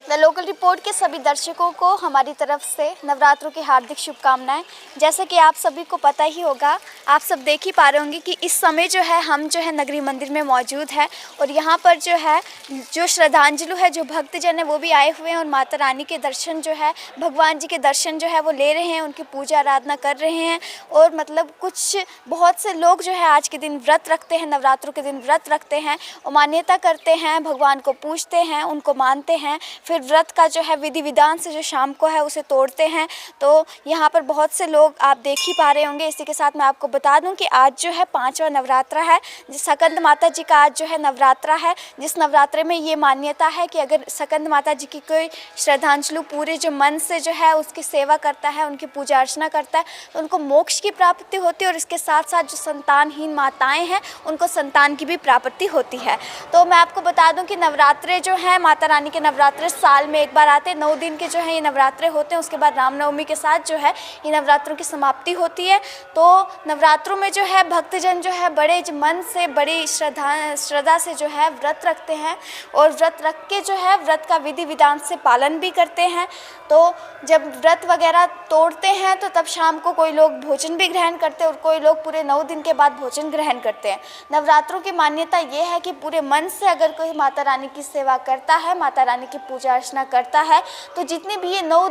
The local report के सभी दर्शकों को हमारी तरफ से नवरात्रों की हार्दिक शुभकामनाएं। जैसे कि आप सभी को पता ही होगा, आप सब देख ही पा रहे होंगे कि इस समय जो है हम जो है नगरी मंदिर में मौजूद है और यहाँ पर जो है जो श्रद्धांजलि है, जो भक्तजन है वो भी आए हुए हैं और माता रानी के दर्शन जो है, भगवान जी के दर्शन जो है वो ले रहे हैं, उनकी पूजा आराधना कर रहे हैं। और मतलब कुछ बहुत से लोग जो है आज के दिन व्रत रखते हैं, नवरात्रों के दिन व्रत रखते हैं और मान्यता करते हैं, भगवान को पूजते हैं, उनको मानते हैं। फिर व्रत का जो है विधि विधान से जो शाम को है उसे तोड़ते हैं। तो यहाँ पर बहुत से लोग आप देख ही पा रहे होंगे। इसी के साथ मैं आपको बता दूं कि आज जो है 5वां नवरात्रा है, जिस सकंद माता जी का आज जो है नवरात्रा है, जिस नवरात्रे में ये मान्यता है कि अगर सकंद माता जी की कोई श्रद्धांजलि पूरे जो मन से जो है उसकी सेवा करता है, उनकी पूजा अर्चना करता है, तो उनको मोक्ष की प्राप्ति होती है और इसके साथ साथ जो संतानहीन माताएँ हैं उनको संतान की भी प्राप्ति होती है। तो मैं आपको बता दूँ कि नवरात्रे जो हैं, माता रानी के नवरात्रे साल में एक बार आते हैं। 9 दिन के जो है ये नवरात्रे होते हैं। उसके बाद रामनवमी के साथ जो है ये नवरात्रों की समाप्ति होती है। तो नवरात्रों में जो है भक्तजन जो है बड़े मन से, बड़ी श्रद्धा से जो है व्रत रखते हैं और व्रत रख के जो है व्रत का विधि विधान से पालन भी करते हैं। तो जब व्रत वगैरह तोड़ते हैं तो तब शाम को कोई लोग भोजन भी ग्रहण करते हैं और कोई लोग पूरे 9 दिन के बाद भोजन ग्रहण करते हैं। नवरात्रों की मान्यता ये है कि पूरे मन से अगर कोई माता रानी की सेवा करता है, माता रानी की पूजा अर्चना करता है, तो जितनी भी ये 9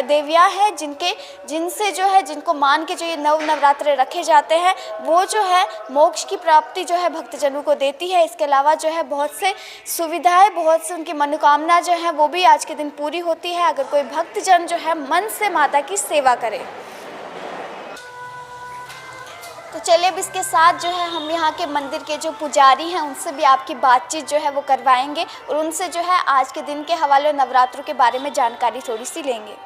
देवियाँ हैं जिनसे जो है, जिनको मान के जो ये 9 नवरात्रे रखे जाते हैं, वो जो है मोक्ष की प्राप्ति जो है भक्तजनों को देती है। इसके अलावा जो है बहुत से सुविधाएं, बहुत से उनकी मनोकामना जो है वो भी आज के दिन पूरी होती है अगर कोई भक्तजन जो है मन से माता की सेवा करे। तो चलिए अब इसके साथ जो है हम यहाँ के मंदिर के जो पुजारी हैं उनसे भी आपकी बातचीत जो है वो करवाएंगे और उनसे जो है आज के दिन के हवाले नवरात्रों के बारे में जानकारी थोड़ी सी लेंगे।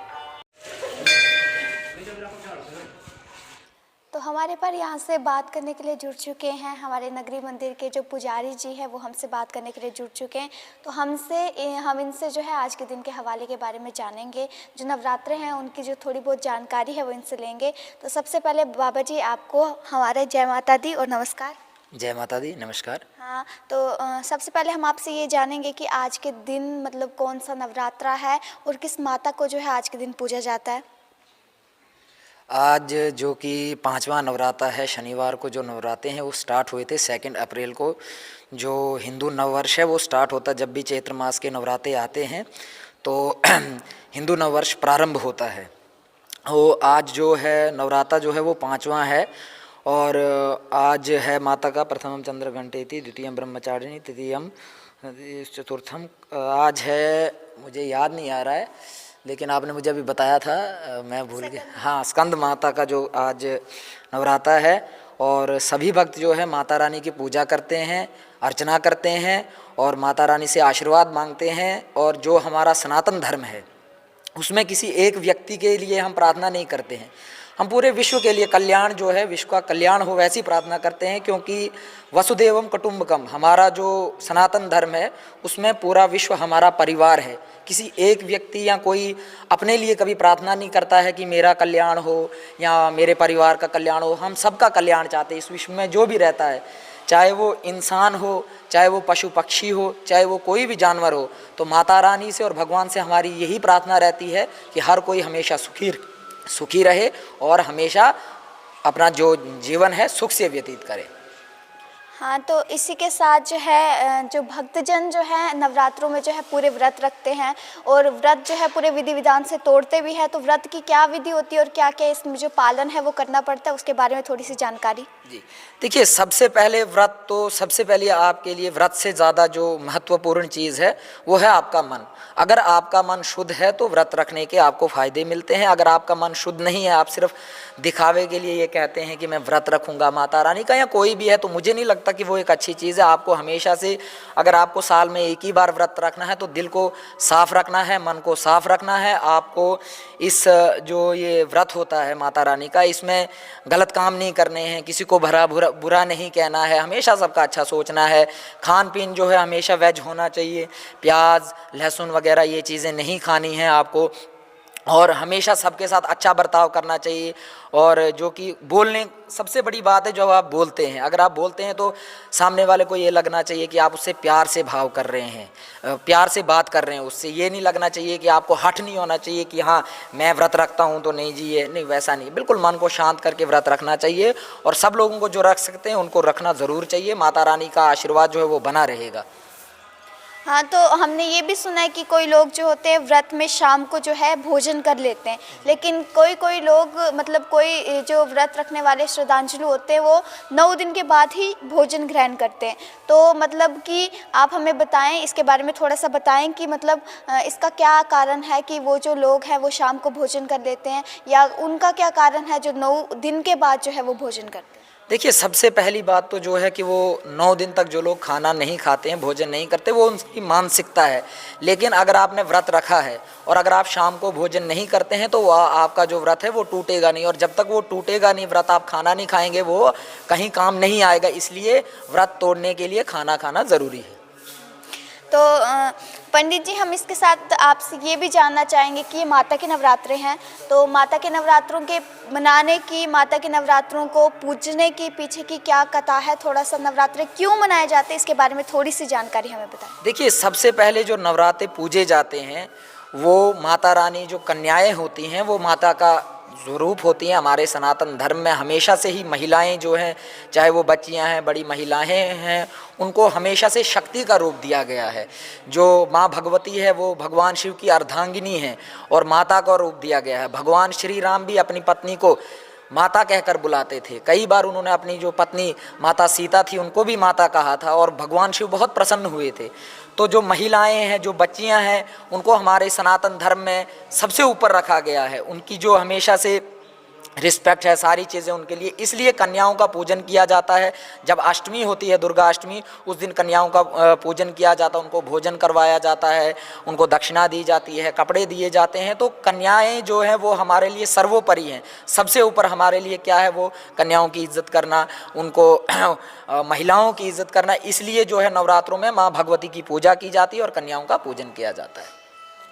तो हमारे पर यहाँ से बात करने के लिए जुड़ चुके हैं हमारे नगरी मंदिर के जो पुजारी जी हैं, वो हमसे बात करने के लिए जुड़ चुके हैं। तो हम इनसे जो है आज के दिन के हवाले के बारे में जानेंगे, जो नवरात्रे हैं उनकी जो थोड़ी बहुत जानकारी है वो इनसे लेंगे। तो सबसे पहले बाबा जी आपको हमारे जय माता दी और नमस्कार। जय माता दी, नमस्कार। हाँ, तो सबसे पहले हम आपसे ये जानेंगे कि आज के दिन मतलब कौन सा नवरात्रा है और किस माता को जो है आज के दिन पूजा जाता है। आज जो कि 5वां नवरात्रा है, शनिवार को जो नवरात्रे हैं वो स्टार्ट हुए थे 2 अप्रैल को। जो हिंदू नववर्ष है वो स्टार्ट होता जब भी चैत्र मास के नवरात्रे आते हैं तो हिंदू नववर्ष प्रारंभ होता है। वो आज जो है नवरात्रा जो है वो 5वां है और आज है माता का प्रथमम चंद्र घंटेति, द्वितीयम ब्रह्मचारिणी, तृतीयम चतुर्थम। आज है, मुझे याद नहीं आ रहा है लेकिन आपने मुझे अभी बताया था, मैं भूल गया। हाँ, स्कंद माता का जो आज नवरात्रा है और सभी भक्त जो है माता रानी की पूजा करते हैं, अर्चना करते हैं और माता रानी से आशीर्वाद मांगते हैं। और जो हमारा सनातन धर्म है उसमें किसी एक व्यक्ति के लिए हम प्रार्थना नहीं करते हैं, हम पूरे विश्व के लिए कल्याण जो है, विश्व का कल्याण हो वैसी प्रार्थना करते हैं। क्योंकि वसुदेवम कुटुंबकम, हमारा जो सनातन धर्म है उसमें पूरा विश्व हमारा परिवार है। किसी एक व्यक्ति या कोई अपने लिए कभी प्रार्थना नहीं करता है कि मेरा कल्याण हो या मेरे परिवार का कल्याण हो। हम सबका कल्याण चाहते हैं। इस विश्व में जो भी रहता है, चाहे वो इंसान हो, चाहे वो पशु पक्षी हो, चाहे वो कोई भी जानवर हो, तो माता रानी से और भगवान से हमारी यही प्रार्थना रहती है कि हर कोई हमेशा सुखी रहे और हमेशा अपना जो जीवन है सुख से व्यतीत करे। हाँ, तो इसी के साथ जो है जो भक्तजन जो है नवरात्रों में जो है पूरे व्रत रखते हैं और व्रत जो है पूरे विधि विधान से तोड़ते भी हैं। तो व्रत की क्या विधि होती है और क्या क्या इसमें जो पालन है वो करना पड़ता है, उसके बारे में थोड़ी सी जानकारी। जी देखिए, सबसे पहले व्रत तो सबसे पहले आपके लिए व्रत से ज़्यादा जो महत्वपूर्ण चीज़ है वो है आपका मन। अगर आपका मन शुद्ध है तो व्रत रखने के आपको फ़ायदे मिलते हैं। अगर आपका मन शुद्ध नहीं है, आप सिर्फ दिखावे के लिए ये कहते हैं कि मैं व्रत रखूंगा माता रानी का या कोई भी है, तो मुझे नहीं लगता कि वो एक अच्छी चीज़ है। आपको हमेशा से, अगर आपको साल में एक ही बार व्रत रखना है तो दिल को साफ रखना है, मन को साफ रखना है। आपको इस जो ये व्रत होता है माता रानी का, इसमें गलत काम नहीं करने हैं, किसी को बुरा नहीं कहना है, हमेशा सबका अच्छा सोचना है। खान पीन जो है हमेशा वेज होना चाहिए, प्याज लहसुन वगैरह ये चीज़ें नहीं खानी हैं आपको। और हमेशा सबके साथ अच्छा बर्ताव करना चाहिए। और जो कि बोलने सबसे बड़ी बात है, जो आप बोलते हैं, अगर आप बोलते हैं तो सामने वाले को ये लगना चाहिए कि आप उससे प्यार से भाव कर रहे हैं, प्यार से बात कर रहे हैं उससे। ये नहीं लगना चाहिए कि आपको हठ नहीं होना चाहिए कि हाँ मैं व्रत रखता हूँ तो नहीं जी, ये नहीं, वैसा नहीं। बिल्कुल मन को शांत करके व्रत रखना चाहिए और सब लोगों को जो रख सकते हैं उनको रखना ज़रूर चाहिए। माता रानी का आशीर्वाद जो है वो बना रहेगा। हाँ, तो हमने ये भी सुना है कि कोई लोग जो होते हैं व्रत में शाम को जो है भोजन कर लेते हैं, लेकिन कोई लोग मतलब कोई जो व्रत रखने वाले श्रद्धांजलि होते हैं वो 9 दिन के बाद ही भोजन ग्रहण करते हैं। तो मतलब कि आप हमें बताएं, इसके बारे में थोड़ा सा बताएं कि मतलब इसका क्या कारण है कि वो जो लोग हैं वो शाम को भोजन कर लेते हैं, या उनका क्या कारण है जो 9 दिन के बाद जो है वो भोजन करते हैं। देखिए, सबसे पहली बात तो जो है कि वो 9 दिन तक जो लोग खाना नहीं खाते हैं, भोजन नहीं करते, वो उनकी मानसिकता है। लेकिन अगर आपने व्रत रखा है और अगर आप शाम को भोजन नहीं करते हैं तो वह आपका जो व्रत है वो टूटेगा नहीं, और जब तक वो टूटेगा नहीं व्रत, आप खाना नहीं खाएंगे, वो कहीं काम नहीं आएगा। इसलिए व्रत तोड़ने के लिए खाना खाना ज़रूरी है। तो पंडित जी, हम इसके साथ आपसे ये भी जानना चाहेंगे कि ये माता के नवरात्रे हैं, तो माता के नवरात्रों के मनाने की, माता के नवरात्रों को पूजने की पीछे की क्या कथा है, थोड़ा सा नवरात्रे क्यों मनाए जाते हैं, इसके बारे में थोड़ी सी जानकारी हमें बताएं। देखिए, सबसे पहले जो नवरात्रे पूजे जाते हैं वो माता रानी, जो कन्याएं होती हैं वो माता का स्वरूप होती हैं। हमारे सनातन धर्म में हमेशा से ही महिलाएं जो हैं, चाहे वो बच्चियां हैं, बड़ी महिलाएं हैं, उनको हमेशा से शक्ति का रूप दिया गया है। जो माँ भगवती है वो भगवान शिव की अर्धांगिनी है और माता का रूप दिया गया है। भगवान श्री राम भी अपनी पत्नी को माता कहकर बुलाते थे। कई बार उन्होंने अपनी जो पत्नी माता सीता थी उनको भी माता कहा था और भगवान शिव बहुत प्रसन्न हुए थे। तो जो महिलाएं हैं, जो बच्चियां हैं, उनको हमारे सनातन धर्म में सबसे ऊपर रखा गया है। उनकी जो हमेशा से रिस्पेक्ट है, सारी चीज़ें उनके लिए, इसलिए कन्याओं का पूजन किया जाता है। जब अष्टमी होती है, दुर्गा अष्टमी, उस दिन कन्याओं का पूजन किया जाता है, उनको भोजन करवाया जाता है, उनको दक्षिणा दी जाती है, कपड़े दिए जाते हैं। तो कन्याएं जो हैं वो हमारे लिए सर्वोपरि हैं। सबसे ऊपर हमारे लिए क्या है, वो कन्याओं की इज्जत करना, उनको महिलाओं की इज्जत करना। इसलिए जो है नवरात्रों में माँ भगवती की पूजा की जाती है और कन्याओं का पूजन किया जाता है।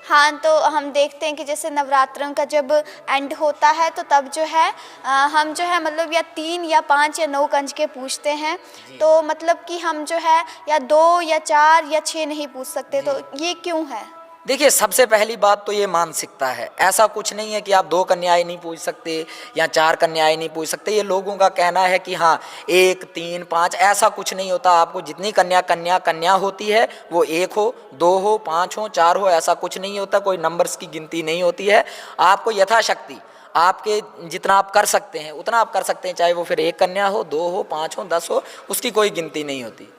हाँ, तो हम देखते हैं कि जैसे नवरात्रों का जब एंड होता है तो तब जो है हम जो है मतलब या 3 या 5 या 9 कंजके पूछते हैं। तो मतलब कि हम जो है या 2 या 4 या 6 नहीं पूछ सकते, तो ये क्यों है? देखिए, सबसे पहली बात तो ये मानसिकता है। ऐसा कुछ नहीं है कि आप 2 कन्याएं नहीं पूछ सकते या 4 कन्याएं नहीं पूछ सकते। ये लोगों का कहना है कि हाँ 1, 3, 5, ऐसा कुछ नहीं होता। आपको जितनी कन्या होती है वो 1 हो, 2 हो, 5 हो, 4 हो, ऐसा कुछ नहीं होता। कोई नंबर्स की गिनती नहीं होती है। आपको यथाशक्ति आपके जितना आप कर सकते हैं उतना आप कर सकते हैं, चाहे वो फिर 1 कन्या हो, 2 हो, 5 हो, 10 हो, उसकी कोई गिनती नहीं होती।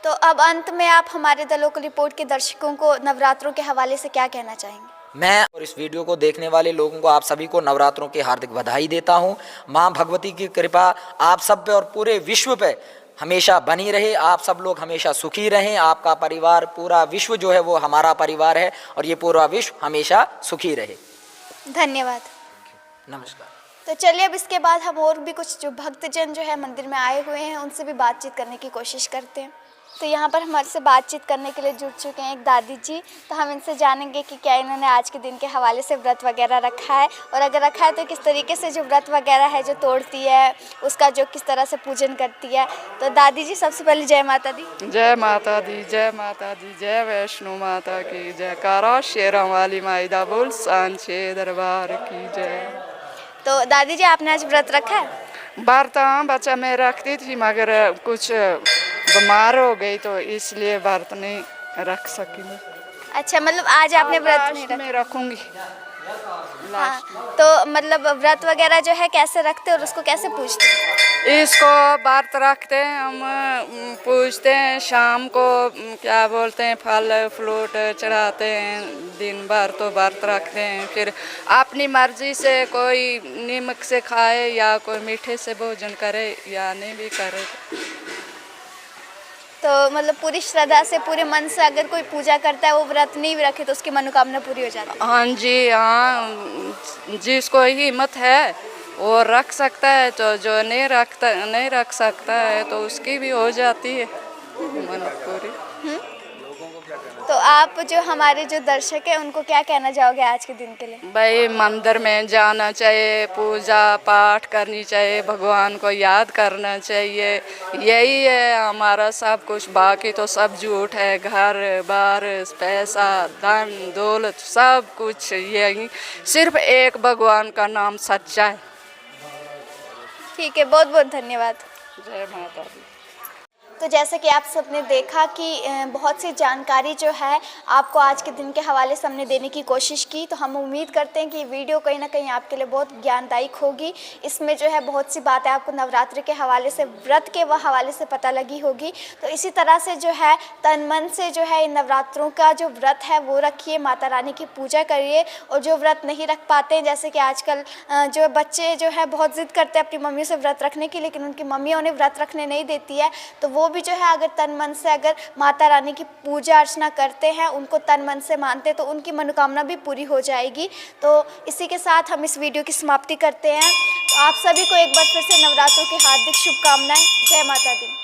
तो अब अंत में आप हमारे द लोकल रिपोर्ट के दर्शकों को नवरात्रों के हवाले से क्या कहना चाहेंगे? मैं और इस वीडियो को देखने वाले लोगों को, आप सभी को नवरात्रों की हार्दिक बधाई देता हूं। मां भगवती की कृपा आप सब पे और पूरे विश्व पे हमेशा बनी रहे। आप सब लोग हमेशा सुखी रहें। आपका परिवार, पूरा विश्व जो है वो हमारा परिवार है और ये पूरा विश्व हमेशा सुखी रहे। धन्यवाद। नमस्कार। तो चलिए, अब इसके बाद हम और भी कुछ जो भक्तजन जो है मंदिर में आए हुए हैं उनसे भी बातचीत करने की कोशिश करते हैं। तो यहाँ पर हमारे से बातचीत करने के लिए जुड़ चुके हैं एक दादी जी। तो हम इनसे जानेंगे कि क्या इन्होंने आज के दिन के हवाले से व्रत वगैरह रखा है, और अगर रखा है तो किस तरीके से जो व्रत वगैरह है जो तोड़ती है उसका जो किस तरह से पूजन करती है। तो दादी जी, सबसे पहले जय माता दी। जय माता दी, जय माता दी, जय वैष्णो माता की जयकारा, शेरों वाली माईदा बोल, सांचे दरबार की जय। तो दादी जी, आपने आज व्रत रखा है? व्रत बच्चा मैं रखती थी मगर कुछ बीमार हो गई तो इसलिए व्रत नहीं रख सकी। अच्छा, मतलब आज आपने व्रत नहीं रखा? मैं रखूंगी। हाँ, तो मतलब व्रत वगैरह जो है कैसे रखते हैं और उसको कैसे पूजते हैं? इसको व्रत रखते हैं हम, पूजते हैं, शाम को क्या बोलते हैं फल फ्रूट चढ़ाते हैं, दिन भर तो व्रत रखते हैं। फिर अपनी मर्जी से कोई नमक से खाए या कोई मीठे से भोजन करे या नहीं भी करे। तो मतलब पूरी श्रद्धा से, पूरे मन से अगर कोई पूजा करता है, वो व्रत नहीं भी रखे तो उसकी मनोकामना पूरी हो जाती है। हाँ जी, हाँ, जिसको हिम्मत है वो रख सकता है, तो जो नहीं रख सकता है तो उसकी भी हो जाती है मन पूरी। तो आप जो हमारे जो दर्शक हैं उनको क्या कहना चाहोगे आज के दिन के लिए? भाई मंदिर में जाना चाहिए, पूजा पाठ करनी चाहिए, भगवान को याद करना चाहिए। यही है हमारा सब कुछ, बाकी तो सब झूठ है। घर बार पैसा धन दौलत सब कुछ यही, सिर्फ एक भगवान का नाम सच्चा है। ठीक है, बहुत बहुत धन्यवाद। जय माता दी। तो जैसे कि आप सबने देखा कि बहुत सी जानकारी जो है आपको आज के दिन के हवाले से हमने देने की कोशिश की। तो हम उम्मीद करते हैं कि ये वीडियो कहीं ना कहीं आपके लिए बहुत ज्ञानदायक होगी। इसमें जो है बहुत सी बातें आपको नवरात्रि के हवाले से, व्रत के हवाले से पता लगी होगी। तो इसी तरह से जो है तन मन से जो है इन नवरात्रों का जो व्रत है वो रखिए, माता रानी की पूजा करिए। और जो व्रत नहीं रख पाते हैं, जैसे कि आजकल जो बच्चे जो है बहुत ज़िद करते हैं अपनी मम्मी से व्रत रखने की, लेकिन उनकी मम्मी उन्हें व्रत रखने नहीं देती है, तो वो भी जो है अगर तन मन से अगर माता रानी की पूजा अर्चना करते हैं, उनको तन मन से मानते हैं, तो उनकी मनोकामना भी पूरी हो जाएगी। तो इसी के साथ हम इस वीडियो की समाप्ति करते हैं। तो आप सभी को एक बार फिर से नवरात्रों की हार्दिक शुभकामनाएं। जय माता दी।